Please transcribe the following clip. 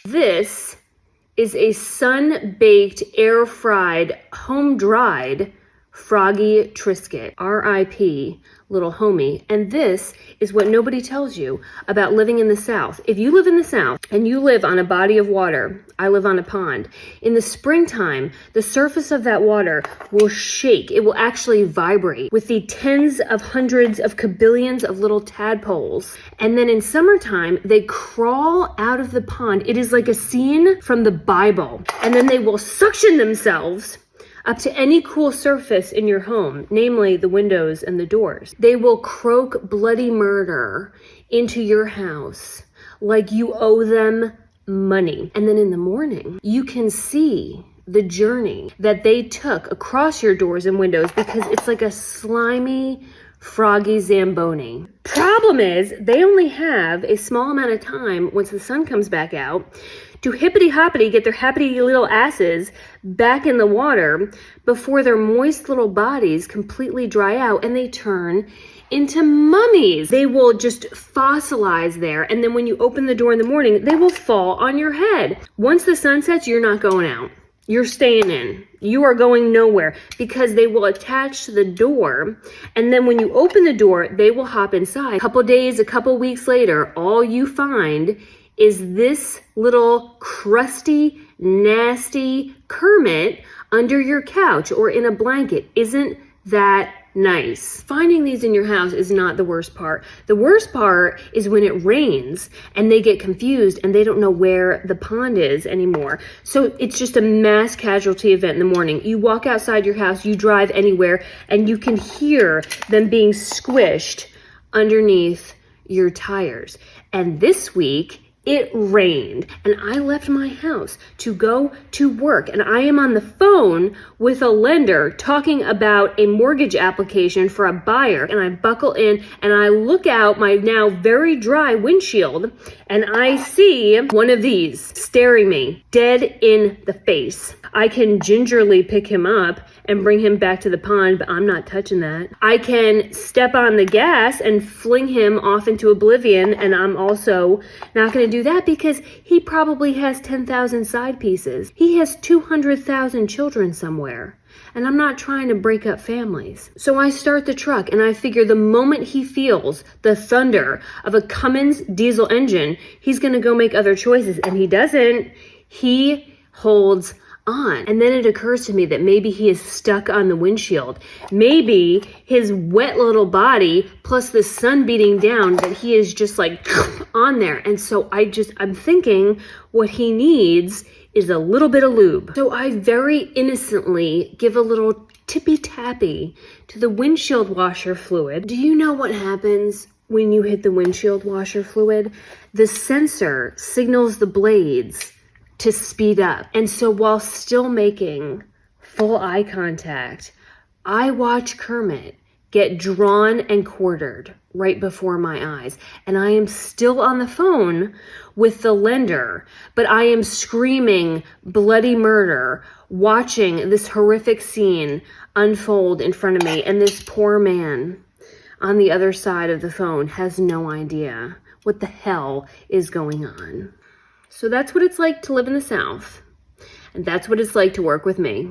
This is a sun-baked, air-fried, home-dried Froggy Triscuit, R.I.P, little homie. And this is what nobody tells you about living in the South. If you live in the South and you live on a body of water, I live on a pond, in the springtime, the surface of that water will shake. It will actually vibrate with the tens of hundreds of kabillions of little tadpoles. And then in summertime, they crawl out of the pond. It is like a scene from the Bible. And then they will suction themselves up to any cool surface in your home, namely the windows and the doors. They will croak bloody murder into your house like you owe them money. And then in the morning, you can see the journey that they took across your doors and windows because it's like a slimy, froggy Zamboni. Problem is, they only have a small amount of time once the sun comes back out to hippity-hoppity get their happy little asses back in the water before their moist little bodies completely dry out and they turn into mummies. They will just fossilize there, and then when you open the door in the morning, they will fall on your head. Once the sun sets, you're not going out. You're staying in. You are going nowhere because they will attach to the door. And then when you open the door, they will hop inside. A couple days, a couple weeks later, all you find is this little crusty, nasty Kermit under your couch or in a blanket. Isn't that nice? Finding these in your house is not the worst part. The worst part is when it rains and they get confused and they don't know where the pond is anymore. So it's just a mass casualty event in the morning. You walk outside your house, you drive anywhere, and you can hear them being squished underneath your tires. And this week, it rained and I left my house to go to work and I am on the phone with a lender talking about a mortgage application for a buyer, and I buckle in and I look out my now very dry windshield and I see one of these staring me dead in the face. I can gingerly pick him up and bring him back to the pond, but I'm not touching that. I can step on the gas and fling him off into oblivion, and I'm also not going to do that because he probably has 10,000 side pieces. He has 200,000 children somewhere, and I'm not trying to break up families. So I start the truck, and I figure the moment he feels the thunder of a Cummins diesel engine, he's going to go make other choices, and he doesn't. He holds on. And then it occurs to me that maybe he is stuck on the windshield. Maybe his wet little body plus the sun beating down, that he is just like on there. And so I'm thinking what he needs is a little bit of lube. So I very innocently give a little tippy tappy to the windshield washer fluid. Do you know what happens when you hit the windshield washer fluid? The sensor signals the blades to speed up. And so while still making full eye contact, I watch Kermit get drawn and quartered right before my eyes. And I am still on the phone with the lender, but I am screaming bloody murder, watching this horrific scene unfold in front of me. And this poor man on the other side of the phone has no idea what the hell is going on. So that's what it's like to live in the South. And that's what it's like to work with me.